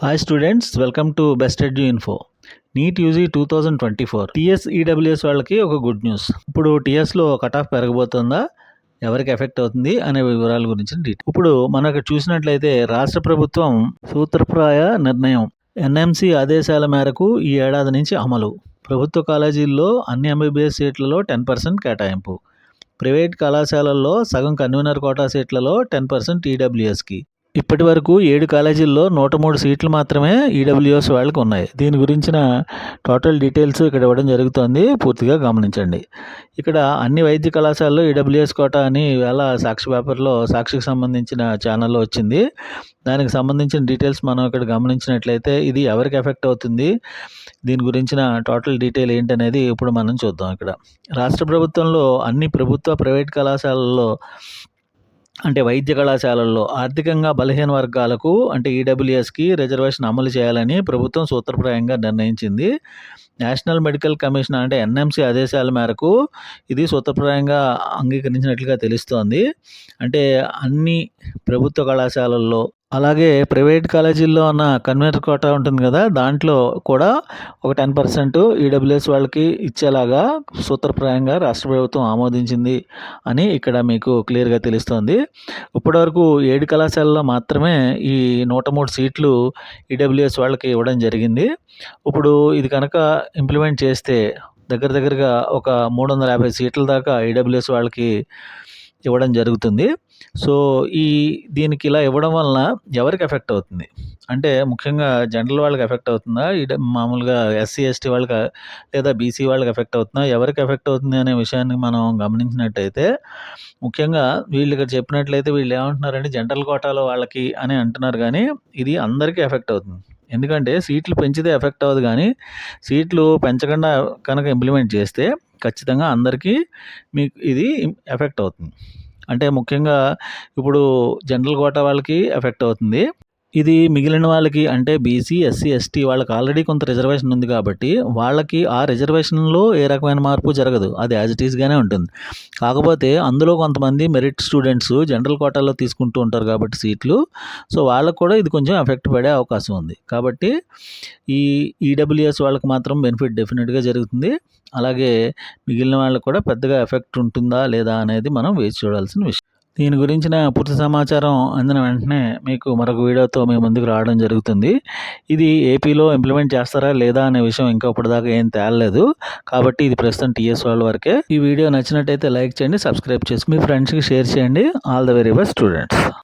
Hi students, welcome to best edu info. NEET UG 2024 TS EWS వాళ్ళకి ఒక good news. ఇప్పుడు టీఎస్లో cut off పెరగబోతుందా, ఎవరికి effect అవుతుంది అనే వివరాల గురించి ఇప్పుడు మనకు చూసినట్లయితే రాష్ట్ర ప్రభుత్వం సూత్రప్రాయ నిర్ణయం ఎన్ఎంసి ఆదేశాల మేరకు ఈ ఏడాది నుంచి అమలు. ప్రభుత్వ కాలేజీల్లో అన్ని ఎంబీబీఎస్ సీట్లలో 10% కేటాయింపు. ప్రైవేట్ కళాశాలల్లో సగం కన్వీనర్ కోటా సీట్లలో 10% ఈడబ్ల్యూఎస్కి. ఇప్పటి వరకు 7 కాలేజీల్లో 103 సీట్లు మాత్రమే ఈడబ్ల్యూఎస్ వాళ్ళకి ఉన్నాయి. దీని గురించిన టోటల్ డీటెయిల్స్ ఇక్కడ ఇవ్వడం జరుగుతోంది, పూర్తిగా గమనించండి. ఇక్కడ అన్ని వైద్య కళాశాలలో ఈడబ్ల్యూఎస్ కోటా అని ఈవేళ సాక్షి పేపర్లో సాక్షికి సంబంధించిన ఛానల్లో వచ్చింది. దానికి సంబంధించిన డీటెయిల్స్ మనం ఇక్కడ గమనించినట్లయితే ఇది ఎవరికి ఎఫెక్ట్ అవుతుంది, దీని గురించిన టోటల్ డీటెయిల్ ఏంటనేది ఇప్పుడు మనం చూద్దాం. ఇక్కడ రాష్ట్ర ప్రభుత్వంలో అన్ని ప్రభుత్వ ప్రైవేట్ కళాశాలల్లో అంటే వైద్య కళాశాలల్లో ఆర్థికంగా బలహీన వర్గాలకు అంటే ఈడబ్ల్యూఎస్కి రిజర్వేషన్ అమలు చేయాలని ప్రభుత్వం సూత్రప్రాయంగా నిర్ణయించింది. నేషనల్ మెడికల్ కమిషన్ అంటే ఎన్ఎంసి ఆదేశాల మేరకు ఇది సూత్రప్రాయంగా అంగీకరించినట్లుగా తెలుస్తోంది. అంటే అన్ని ప్రభుత్వ కళాశాలల్లో అలాగే ప్రైవేట్ కాలేజీల్లో ఉన్న కన్వీనర్ కోటా ఉంటుంది కదా, దాంట్లో కూడా ఒక 10% ఈడబ్ల్యూఎస్ వాళ్ళకి ఇచ్చేలాగా సూత్రప్రాయంగా రాష్ట్ర ప్రభుత్వం ఆమోదించింది అని ఇక్కడ మీకు క్లియర్గా తెలుస్తోంది. ఇప్పటివరకు 7 కళాశాలలో మాత్రమే ఈ 103 సీట్లు ఈడబ్ల్యూఎస్ వాళ్ళకి ఇవ్వడం జరిగింది. ఇప్పుడు ఇది కనుక ఇంప్లిమెంట్ చేస్తే దగ్గరగా ఒక 350 సీట్ల దాకా ఈడబ్ల్యూఎస్ వాళ్ళకి ఇవ్వడం జరుగుతుంది. సో దీనికి ఇలా ఇవ్వడం వలన ఎవరికి ఎఫెక్ట్ అవుతుంది అంటే ముఖ్యంగా జనరల్ వాళ్ళకి ఎఫెక్ట్ అవుతుందా, మామూలుగా ఎస్సీ ఎస్టీ వాళ్ళకి లేదా బీసీ వాళ్ళకి ఎఫెక్ట్ అవుతుందా, ఎవరికి ఎఫెక్ట్ అవుతుంది అనే విషయాన్ని మనం గమనించినట్టయితే ముఖ్యంగా వీళ్ళు ఇక్కడ చెప్పినట్లయితే వీళ్ళు ఏమంటున్నారంటే జనరల్ కోటాలో వాళ్ళకి అని అంటున్నారు, కానీ ఇది అందరికీ ఎఫెక్ట్ అవుతుంది. ఎందుకంటే సీట్లు పెంచితే ఎఫెక్ట్ అవ్వదు, కానీ సీట్లు పెంచకుండా కనుక ఇంప్లిమెంట్ చేస్తే ఖచ్చితంగా అందరికీ మీకు ఇది ఎఫెక్ట్ అవుతుంది. అంటే ముఖ్యంగా ఇప్పుడు జనరల్ కోటా వాళ్ళకి ఎఫెక్ట్ అవుతుంది. ఇది మిగిలిన వాళ్ళకి అంటే బీసీ ఎస్సీ ఎస్టీ వాళ్ళకి ఆల్రెడీ కొంత రిజర్వేషన్ ఉంది కాబట్టి వాళ్ళకి ఆ రిజర్వేషన్లో ఏ రకమైన మార్పు జరగదు, అది యాజ్ ఇట్ ఈస్గానే ఉంటుంది. కాకపోతే అందులో కొంతమంది మెరిట్ స్టూడెంట్స్ జనరల్ కోటాలో తీసుకుంటూ ఉంటారు కాబట్టి సీట్లు, సో వాళ్ళకు కూడా ఇది కొంచెం ఎఫెక్ట్ పడే అవకాశం ఉంది. కాబట్టి ఈ ఈడబ్ల్యూఎస్ వాళ్ళకి మాత్రం బెనిఫిట్ డెఫినెట్గా జరుగుతుంది. అలాగే మిగిలిన వాళ్ళకు కూడా పెద్దగా ఎఫెక్ట్ ఉంటుందా లేదా అనేది మనం వేచి చూడాల్సిన విషయం. దీని గురించిన పూర్తి సమాచారం అందిన వెంటనే మీకు మరొక వీడియోతో మీ ముందుకు రావడం జరుగుతుంది. ఇది ఏపీలో ఇంప్లిమెంట్ చేస్తారా లేదా అనే విషయం ఇంకా ఇప్పటిదాకా ఏం తేలలేదు, కాబట్టి ఇది ప్రస్తుతం టీఎస్ వాళ్ళ వరకే. ఈ వీడియో నచ్చినట్టయితే లైక్ చేయండి, సబ్స్క్రైబ్ చేసి మీ ఫ్రెండ్స్కి షేర్ చేయండి. All the very best students.